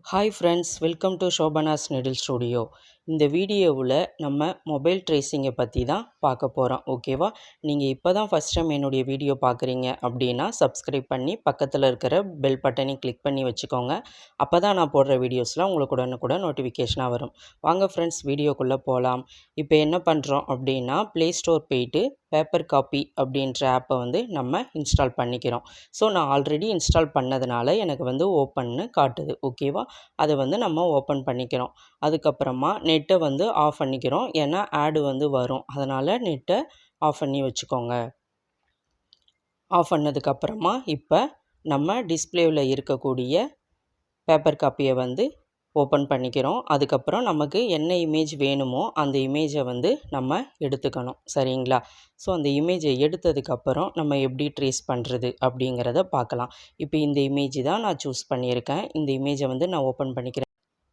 Hi friends, welcome to Shobana's நெடில் studio. இந்த வீடியோவில் நம்ம மொபைல் ட்ரேசிங்கை பற்றி தான் பார்க்க போகிறோம். ஓகேவா? நீங்கள் இப்போ தான் ஃபஸ்ட் டைம் என்னுடைய வீடியோ பார்க்குறீங்க அப்படின்னா சப்ஸ்கிரைப் பண்ணி பக்கத்தில் இருக்கிற பெல் பட்டனையும் கிளிக் பண்ணி வச்சுக்கோங்க. அப்போ தான் நான் போடுற வீடியோஸ்லாம் உங்களுக்கு உடனுக்குடன் நோட்டிஃபிகேஷனாக வரும். வாங்க ஃப்ரெண்ட்ஸ், வீடியோக்குள்ளே போகலாம். இப்போ என்ன பண்ணுறோம் அப்படின்னா ப்ளே ஸ்டோர் போயிட்டு பேப்பர் காப்பி அப்படின்ற ஆப்பை நம்ம இன்ஸ்டால் பண்ணிக்கிறோம். ஸோ நான் ஆல்ரெடி இன்ஸ்டால் பண்ணதுனால எனக்கு ஓப்பன்னு காட்டுது. ஓகேவா? அதை நம்ம ஓப்பன் பண்ணிக்கிறோம். அதுக்கப்புறமா நெட்டை ஆஃப் பண்ணிக்கிறோம். ஏன்னா ஆடு வரும், அதனால் நெட்டை ஆஃப் பண்ணி வச்சுக்கோங்க. ஆஃப் பண்ணதுக்கப்புறமா இப்போ நம்ம டிஸ்பிளேவில் இருக்கக்கூடிய பேப்பர் காப்பியை ஓப்பன் பண்ணிக்கிறோம். அதுக்கப்புறம் நமக்கு என்ன இமேஜ் வேணுமோ அந்த இமேஜை நம்ம எடுத்துக்கணும். சரிங்களா? ஸோ அந்த இமேஜை எடுத்ததுக்கப்புறம் நம்ம எப்படி ட்ரேஸ் பண்ணுறது அப்படிங்கிறத பார்க்கலாம். இப்போ இந்த இமேஜ் தான் நான் சூஸ் பண்ணியிருக்கேன். இந்த இமேஜை நான் ஓப்பன் பண்ணிக்கிறேன்.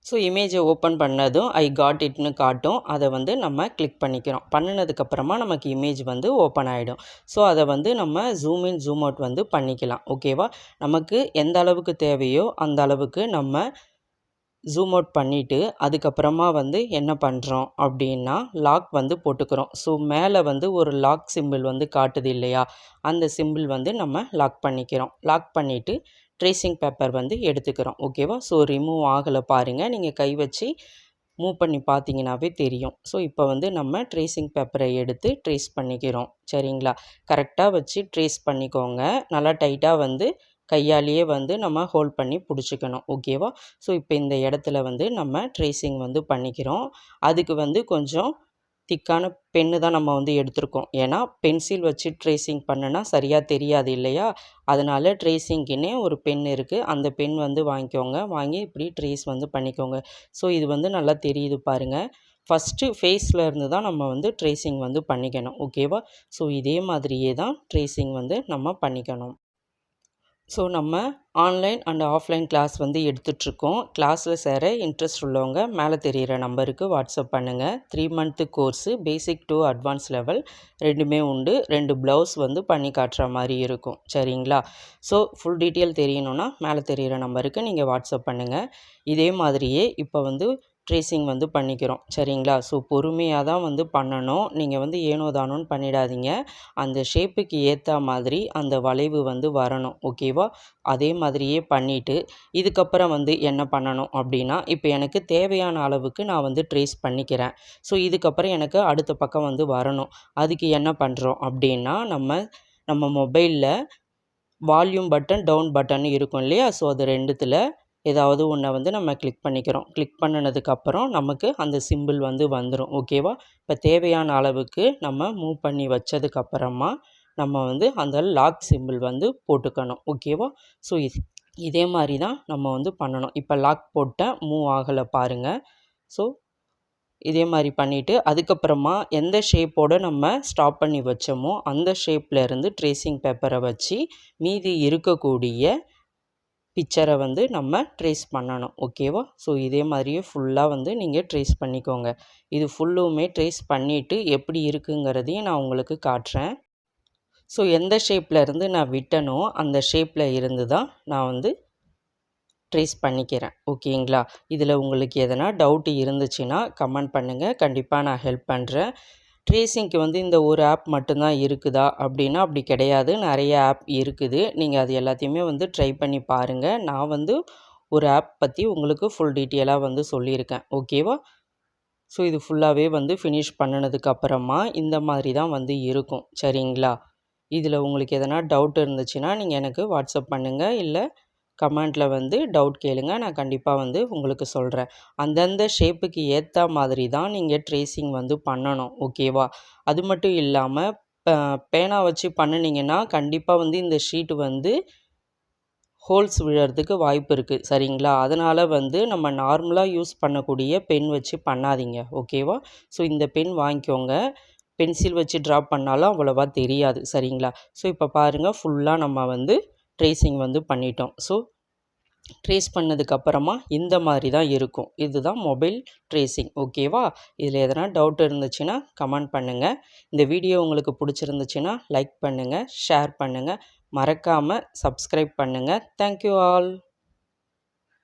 ஸோ இமேஜை ஓப்பன் பண்ணதும் ஐ காட் இட்னு காட்டும். அதை நம்ம கிளிக் பண்ணிக்கிறோம். பண்ணினதுக்கப்புறமா நமக்கு இமேஜ் ஓப்பன் ஆகிடும். ஸோ அதை நம்ம ஜூம் இன் ஜூம் அவுட் பண்ணிக்கலாம். ஓகேவா? நமக்கு எந்த அளவுக்கு தேவையோ அந்த அளவுக்கு நம்ம ஜூம் அவுட் பண்ணிவிட்டு அதுக்கப்புறமா என்ன பண்ணுறோம் அப்படின்னா லாக் போட்டுக்கிறோம். ஸோ மேலே ஒரு லாக் சிம்பிள் காட்டுது இல்லையா? அந்த சிம்பிள் நம்ம லாக் பண்ணிக்கிறோம். லாக் பண்ணிவிட்டு ட்ரேசிங் பேப்பர் எடுத்துக்கிறோம். ஓகேவா? ஸோ ரிமூவ் ஆகலை பாருங்கள். நீங்கள் கை வச்சு மூவ் பண்ணி பார்த்தீங்கன்னாவே தெரியும். ஸோ இப்போ நம்ம ட்ரேசிங் பேப்பரை எடுத்து ட்ரேஸ் பண்ணிக்கிறோம். சரிங்களா? கரெக்டாக வச்சு ட்ரேஸ் பண்ணிக்கோங்க. நல்லா டைட்டாக கையாலேயே நம்ம ஹோல்ட் பண்ணி பிடிச்சிக்கணும். ஓகேவா? ஸோ இப்போ இந்த இடத்துல நம்ம ட்ரேசிங் பண்ணிக்கிறோம். அதுக்கு கொஞ்சம் திக்கான பென்னு தான் நம்ம எடுத்திருக்கோம். ஏன்னா பென்சில் வச்சு ட்ரேசிங் பண்ணுனா சரியாக தெரியாது இல்லையா? அதனால் ட்ரேசிங்க்குன்னே ஒரு பென் இருக்குது. அந்த பென் வாங்கிக்கோங்க. வாங்கி இப்படி ட்ரேஸ் பண்ணிக்கோங்க. ஸோ இது நல்லா தெரியுது பாருங்கள். ஃபஸ்ட்டு ஃபேஸில் இருந்து தான் நம்ம ட்ரேசிங் பண்ணிக்கணும். ஓகேவா? ஸோ இதே மாதிரியே தான் ட்ரேசிங் நம்ம பண்ணிக்கணும். ஸோ நம்ம ஆன்லைன் அண்ட் ஆஃப்லைன் கிளாஸ் எடுத்துகிட்ருக்கோம். கிளாஸில் சேர இன்ட்ரெஸ்ட் உள்ளவங்க மேலே தெரிகிற நம்பருக்கு வாட்ஸ்அப் பண்ணுங்கள். 3 month course, basic to advance level ரெண்டுமே உண்டு. 2 ப்ளவுஸ் பண்ணி காட்டுற மாதிரி இருக்கும். சரிங்களா? ஸோ ஃபுல் டீட்டெயில் தெரியணுன்னா மேலே தெரிகிற நம்பருக்கு நீங்கள் வாட்ஸ்அப் பண்ணுங்கள். இதே மாதிரியே இப்போ ட்ரேசிங் பண்ணிக்கிறோம். சரிங்களா? ஸோ பொறுமையாக தான் பண்ணணும். நீங்கள் ஏனோ தானோன்னு பண்ணிடாதீங்க. அந்த ஷேப்புக்கு ஏற்ற மாதிரி அந்த வளைவு வரணும். ஓகேவா? அதே மாதிரியே பண்ணிவிட்டு இதுக்கப்புறம் என்ன பண்ணணும் அப்படின்னா இப்போ எனக்கு தேவையான அளவுக்கு நான் ட்ரேஸ் பண்ணிக்கிறேன். ஸோ இதுக்கப்புறம் எனக்கு அடுத்த பக்கம் வரணும். அதுக்கு என்ன பண்ணுறோம் அப்படின்னா நம்ம மொபைலில் வால்யூம் பட்டன், டவுன் பட்டன் இருக்கும் இல்லையா? ஸோ அது ரெண்டுத்தில் ஏதாவது ஒன்றை நம்ம கிளிக் பண்ணிக்கிறோம். கிளிக் பண்ணினதுக்கப்புறம் நமக்கு அந்த சிம்பிள் வந்துடும். ஓகேவா? இப்போ தேவையான அளவுக்கு நம்ம மூவ் பண்ணி வச்சதுக்கப்புறமா நம்ம அந்த லாக் சிம்பிள் போட்டுக்கணும். ஓகேவா? ஸோ இதே மாதிரி தான் நம்ம பண்ணணும். இப்போ லாக் போட்டேன், மூவ் ஆகலை பாருங்கள். ஸோ இதே மாதிரி பண்ணிவிட்டு அதுக்கப்புறமா எந்த ஷேப்போடு நம்ம ஸ்டாப் பண்ணி வச்சோமோ அந்த ஷேப்பில் இருந்து ட்ரேசிங் பேப்பரை வச்சு மீதி இருக்கக்கூடிய பிக்சரை நம்ம ட்ரேஸ் பண்ணணும். ஓகேவா? ஸோ இதே மாதிரியே ஃபுல்லாக நீங்கள் ட்ரேஸ் பண்ணிக்கோங்க. இது ஃபுல்லுமே ட்ரேஸ் பண்ணிவிட்டு எப்படி இருக்குங்கிறதையும் நான் உங்களுக்கு காட்டுறேன். ஸோ எந்த ஷேப்பில் இருந்து நான் விட்டனோ அந்த ஷேப்பில் இருந்து தான் நான் ட்ரேஸ் பண்ணிக்கிறேன். ஓகேங்களா? இதில் உங்களுக்கு எதனா டவுட் இருந்துச்சுன்னா கமெண்ட் பண்ணுங்கள். கண்டிப்பாக நான் ஹெல்ப் பண்ணுறேன். ட்ரேசிங்க்கு இந்த ஒரு ஆப் மட்டும்தான் இருக்குதா அப்படின்னா அப்படி கிடையாது. நிறைய ஆப் இருக்குது. நீங்கள் அது எல்லாத்தையுமே ட்ரை பண்ணி பாருங்கள். நான் ஒரு ஆப் பற்றி உங்களுக்கு ஃபுல் டீட்டெயிலாக சொல்லியிருக்கேன். ஓகேவா? ஸோ இது ஃபுல்லாகவே ஃபினிஷ் பண்ணினதுக்கப்புறமா இந்த மாதிரி தான் இருக்கும். சரிங்களா? இதில் உங்களுக்கு எதனா டவுட் இருந்துச்சுன்னா நீங்கள் எனக்கு வாட்ஸ்அப் பண்ணுங்கள். இல்லை கமெண்ட்டில் டவுட் கேளுங்க. நான் கண்டிப்பாக உங்களுக்கு சொல்கிறேன். அந்தந்த ஷேப்புக்கு ஏற்ற மாதிரி தான் நீங்கள் ட்ரேசிங் பண்ணணும். ஓகேவா? அது மட்டும் இல்லாமல் பேனா வச்சு பண்ணினீங்கன்னா கண்டிப்பாக இந்த ஷீட்டு ஹோல்ஸ் விழுறதுக்கு வாய்ப்பு இருக்குது. சரிங்களா? அதனால் நம்ம நார்மலாக யூஸ் பண்ணக்கூடிய பென் வச்சு பண்ணாதீங்க. ஓகேவா? ஸோ இந்த பென் வாங்கிக்கோங்க. பென்சில் வச்சு ட்ரா பண்ணாலும் அவ்வளோவா தெரியாது. சரிங்களா? ஸோ இப்போ பாருங்கள், ஃபுல்லாக நம்ம ட்ரேசிங் பண்ணிட்டோம். ஸோ ட்ரேஸ் பண்ணதுக்கப்புறமா இந்த மாதிரி தான் இருக்கும். இதுதான் மொபைல் ட்ரேசிங். ஓகேவா? இதில் எதனா டவுட் இருந்துச்சுன்னா கமெண்ட் பண்ணுங்கள். இந்த வீடியோ உங்களுக்கு பிடிச்சிருந்துச்சுன்னா லைக் பண்ணுங்கள், ஷேர் பண்ணுங்கள். மறக்காமல் சப்ஸ்கிரைப் பண்ணுங்கள். Thank you all.